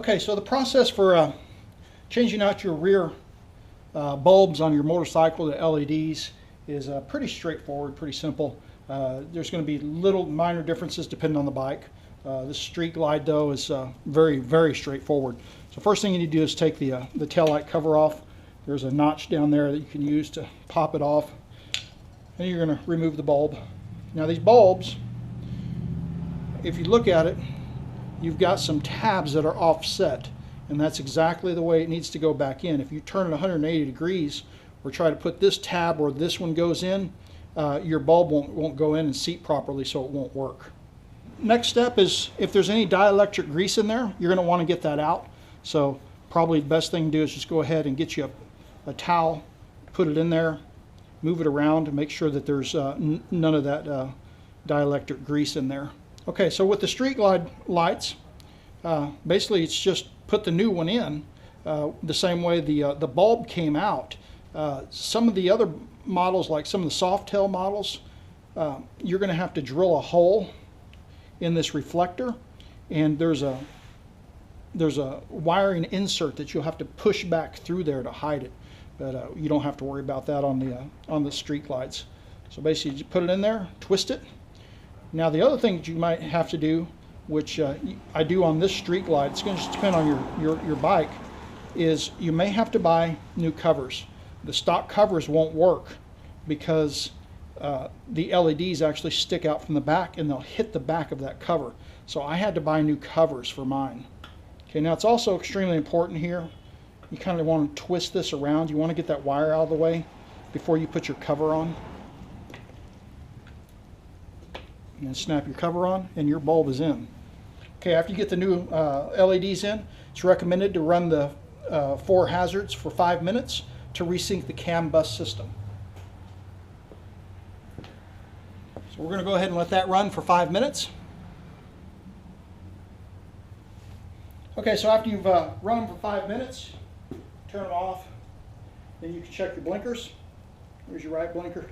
Okay, so the process for changing out your rear bulbs on your motorcycle to LEDs is pretty straightforward, pretty simple. There's going to be little minor differences depending on the bike. This Street Glide though is very, very straightforward. So first thing you need to do is take the taillight cover off. There's a notch down there that you can use to pop it off. And you're going to remove the bulb. Now these bulbs, if you look at it, you've got some tabs that are offset, and that's exactly the way it needs to go back in. If you turn it 180 degrees or try to put this tab where this one goes in, your bulb won't go in and seat properly, so it won't work. Next step is if there's any dielectric grease in there, you're going to want to get that out. So probably the best thing to do is just go ahead and get you a towel, put it in there, move it around to make sure that there's none of that dielectric grease in there. Okay, so with the Street Glide lights, basically it's just put the new one in the same way the bulb came out. Some of the other models, like some of the soft tail models, you're going to have to drill a hole in this reflector, and there's a wiring insert that you'll have to push back through there to hide it. But you don't have to worry about that on the Street Glides. So basically, you put it in there, twist it. Now the other thing that you might have to do, which I do on this Street Glide, it's going to just depend on your bike, is you may have to buy new covers. The stock covers won't work because the LEDs actually stick out from the back and they'll hit the back of that cover. So I had to buy new covers for mine. Okay, now it's also extremely important here. You kind of want to twist this around. You want to get that wire out of the way before you put your cover on. And then snap your cover on and your bulb is in. Okay, after you get the new LEDs in, it's recommended to run the 4 hazards for 5 minutes to resync the CAN bus system. So we're going to go ahead and let that run for 5 minutes. Okay, so after you've run them for 5 minutes, turn them off. Then you can check your blinkers. There's your right blinker.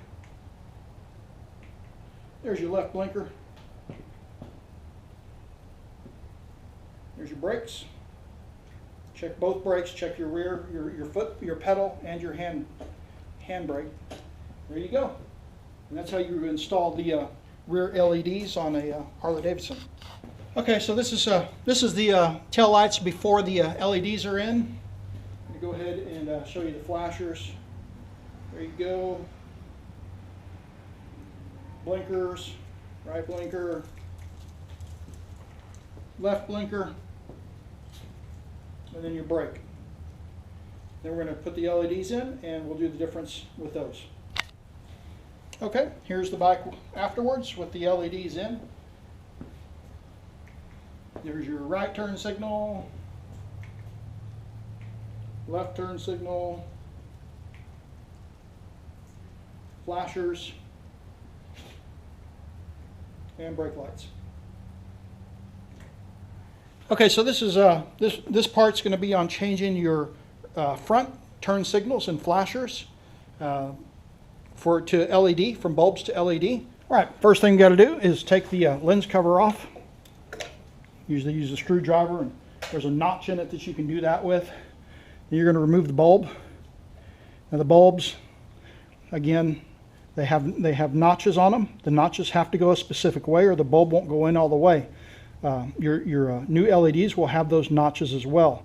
There's your left blinker. There's your brakes. Check both brakes. Check your rear, your foot, your pedal, and your hand brake. There you go. And that's how you install the rear LEDs on a Harley-Davidson. Okay, so this is the tail lights before the LEDs are in. I'm going to go ahead and show you the flashers. There you go. Blinkers, right blinker, left blinker, and then your brake. Then we're going to put the LEDs in and we'll do the difference with those. Okay, here's the bike afterwards with the LEDs in. There's your right turn signal, left turn signal, flashers, and brake lights. Okay, so this is this part's going to be on changing your front turn signals and flashers to LED, from bulbs to LED. All right, first thing you got to do is take the lens cover off. Usually use a screwdriver, and there's a notch in it that you can do that with. Then you're going to remove the bulb. Now the bulbs, again, they have notches on them. The notches have to go a specific way or the bulb won't go in all the way. Your new LEDs will have those notches as well.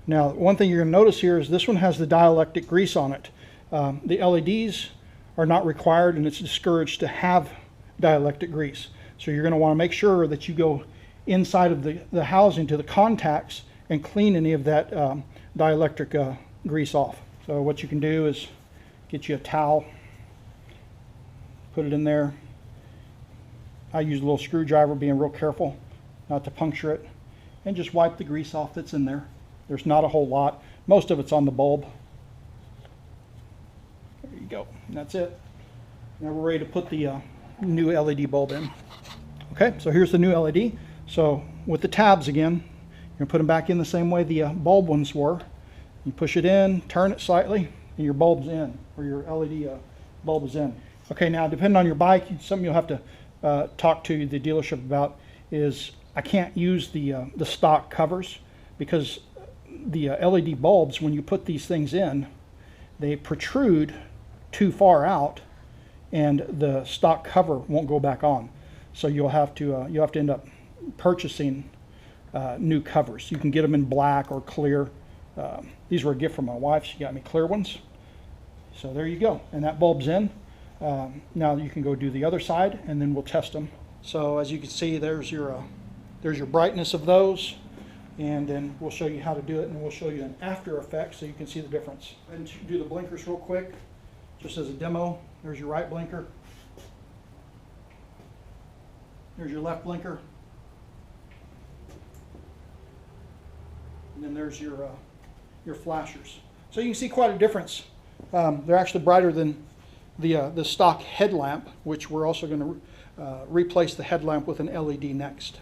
Now one thing you're going to notice here is this one has the dielectric grease on it. The LEDs are not required, and it's discouraged to have dielectric grease. So you're going to want to make sure that you go inside of the housing to the contacts and clean any of that dielectric grease off. So what you can do is get you a towel, put it in there. I use a little screwdriver, being real careful not to puncture it, and just wipe the grease off that's in there. There's not a whole lot. Most of it's on the bulb. There you go, and that's it. Now we're ready to put the new LED bulb in. Okay, so here's the new LED. So with the tabs again, you're going to put them back in the same way the bulb ones were. You push it in, turn it slightly, and your bulb's in, or your LED bulb is in. Okay, now depending on your bike, something you'll have to talk to the dealership about is I can't use the stock covers because the LED bulbs, when you put these things in, they protrude too far out, and the stock cover won't go back on. So you'll have to end up purchasing new covers. You can get them in black or clear. These were a gift from my wife. She got me clear ones. So there you go. And that bulb's in. Now you can go do the other side, and then we'll test them. So as you can see, there's your brightness of those. And then we'll show you how to do it, and we'll show you an after effect so you can see the difference. And do the blinkers real quick, just as a demo. There's your right blinker. There's your left blinker. And then there's your flashers. So you can see quite a difference. They're actually brighter than the stock headlamp, which we're also going to replace the headlamp with an LED next.